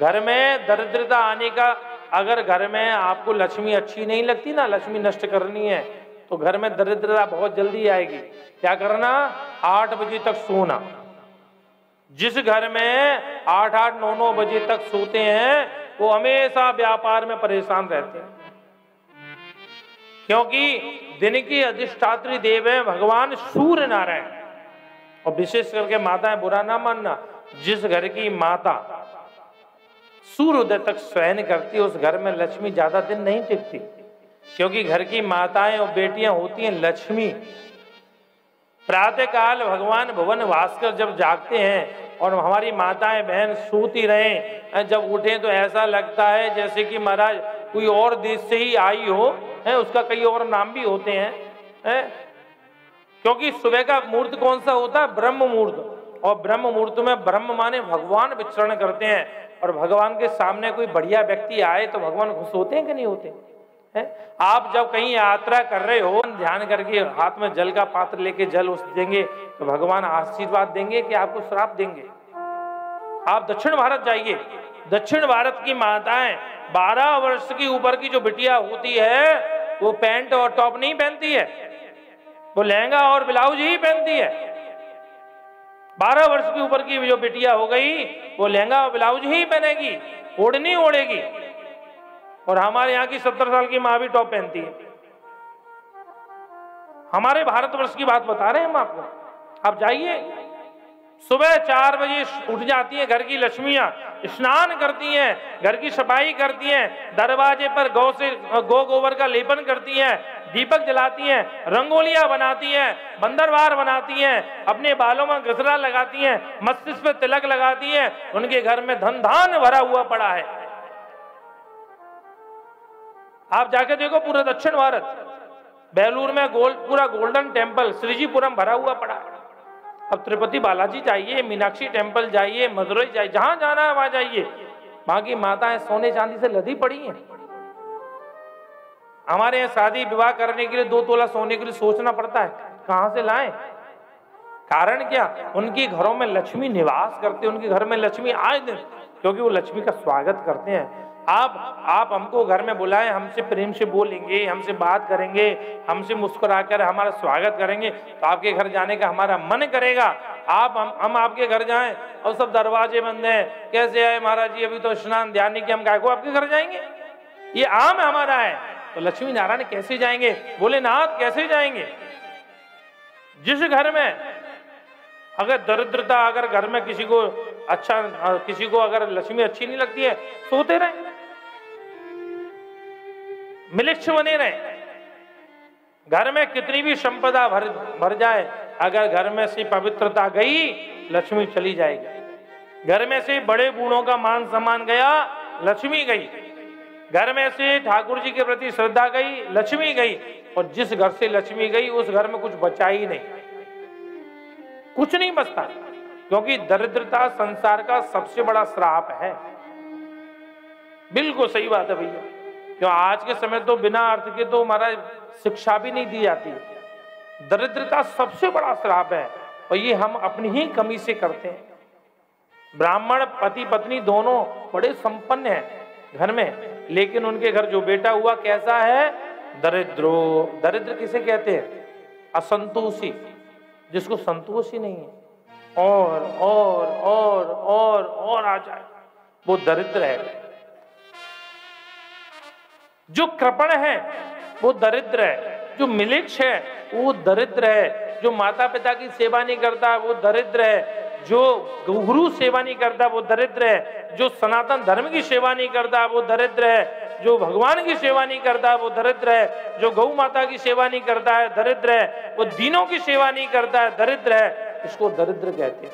घर में दरिद्रता आने का, अगर घर में आपको लक्ष्मी अच्छी नहीं लगती ना, लक्ष्मी नष्ट करनी है, तो घर में दरिद्रता बहुत जल्दी आएगी। क्या करना? 8 बजे तक सोना। जिस घर में 8-8, 9-9 बजे तक सोते हैं वो हमेशा व्यापार में परेशान रहते हैं, क्योंकि दिन की अधिष्ठात्री देव है भगवान सूर्य नारायण। और विशेष करके माताएं, बुरा ना मानना, जिस घर की माता सूर्योदय तक शयन करती है उस घर में लक्ष्मी ज्यादा दिन नहीं टिकती, क्योंकि घर की माताएं और बेटियां होती हैं लक्ष्मी। प्रातः काल भगवान भुवन भास्कर जब जागते हैं और हमारी माताएं बहन सोती रहें, जब उठें तो ऐसा लगता है जैसे कि महाराज कोई और देश से ही आई हो, है उसका कई और नाम भी होते हैं, है? क्योंकि सुबह का मुहूर्त कौन सा होता है? ब्रह्म मुहूर्त। और ब्रह्म मुहूर्त में ब्रह्म माने भगवान विचरण करते हैं, और भगवान के सामने कोई बढ़िया व्यक्ति आए तो भगवान खुश होते हैं कि नहीं होते हैं? आप जब कहीं यात्रा कर रहे हो, ध्यान करके हाथ में जल का पात्र लेके जल उस देंगे तो भगवान आशीर्वाद देंगे कि आपको श्राप देंगे? आप दक्षिण भारत जाइए, दक्षिण भारत की माताएं 12 वर्ष की ऊपर की जो बिटिया होती है वो पैंट और टॉप नहीं पहनती है, वो लहंगा और ब्लाउज ही पहनती है। 12 वर्ष की ऊपर की जो बिटिया हो गई वो लहंगा और ब्लाउज ही पहनेगी, ओढ़नी ओढ़ेगी। और हमारे यहाँ की 70 साल की माँ भी टॉप पहनती है। हमारे भारतवर्ष की बात बता रहे हैं हम आपको। आप जाइए, सुबह 4 बजे उठ जाती हैं घर की लक्ष्मियां, स्नान करती हैं, घर की सफाई करती हैं, दरवाजे पर गौ गोबर का लेपन करती हैं, दीपक जलाती हैं, रंगोलियां बनाती हैं, बंदरवार बनाती हैं, अपने बालों में गजरा लगाती हैं, मस्तिष्क पे तिलक लगाती हैं। उनके घर में धन धान भरा हुआ पड़ा है। आप जाके देखो पूरा दक्षिण भारत, बेलूर में पूरा गोल्डन टेम्पल श्रीजीपुरम भरा हुआ पड़ा है। अब तिरुपति बालाजी जाइए, मीनाक्षी टेम्पल जाइए, मदुरई जाइए, जहां जाना है वहां जाइए, वहां की माताएं सोने चांदी से लदी पड़ी हैं। हमारे यहाँ शादी विवाह करने के लिए 2 तोला सोने के लिए सोचना पड़ता है, कहां से लाएं? कारण क्या? उनके घरों में लक्ष्मी निवास करते, उनके घर में लक्ष्मी आए दिन, क्योंकि वो लक्ष्मी का स्वागत करते हैं। आप हमको घर में बुलाएं, हमसे प्रेम से बोलेंगे, हमसे बात करेंगे, हमसे मुस्कुराकर हमारा स्वागत करेंगे तो आपके घर जाने का हमारा मन करेगा। हम आपके घर जाएं और सब दरवाजे बंद हैं, कैसे आए महाराज जी, अभी तो स्नान ध्यान नहीं किया, हम काहे को आपके घर जाएंगे? ये आम हमारा है। तो लक्ष्मी नारायण कैसे जाएंगे? भोलेनाथ कैसे जाएंगे? जिस घर में अगर दरिद्रता, अगर घर में किसी को अगर लक्ष्मी अच्छी नहीं लगती है, सोते रहे, मिलिक्ष बने रहे। घर में कितनी भी संपदा भर जाए, अगर घर में से पवित्रता गई लक्ष्मी चली जाएगी। घर में से बड़े बूढ़ों का मान सम्मान गया, लक्ष्मी गई। घर में से ठाकुर जी के प्रति श्रद्धा गई, लक्ष्मी गई। और जिस घर से लक्ष्मी गई उस घर में कुछ बचा ही नहीं, कुछ नहीं बचता, क्योंकि दरिद्रता संसार का सबसे बड़ा श्राप है। बिल्कुल सही बात है भैया, क्यों आज के समय तो बिना अर्थ के तो महाराज शिक्षा भी नहीं दी जाती। दरिद्रता सबसे बड़ा श्राप है, और ये हम अपनी ही कमी से करते हैं। ब्राह्मण पति पत्नी दोनों बड़े संपन्न हैं घर में, लेकिन उनके घर जो बेटा हुआ कैसा है? दरिद्रो। दरिद्र किसे कहते हैं? असंतोषी, जिसको संतोष ही नहीं है, और आ जाए, वो दरिद्र है। जो कृपण है वो दरिद्र है, जो मिलिक्ष है वो दरिद्र है, जो माता पिता की सेवा नहीं करता वो दरिद्र है, जो गुरु सेवा नहीं करता वो दरिद्र है, जो सनातन धर्म की सेवा नहीं करता वो दरिद्र है, जो भगवान की सेवा नहीं करता वो दरिद्र है, जो गौ माता की सेवा नहीं करता है दरिद्र है, वो दीनों की सेवा नहीं करता है दरिद्र है। इसको दरिद्र कहते हैं।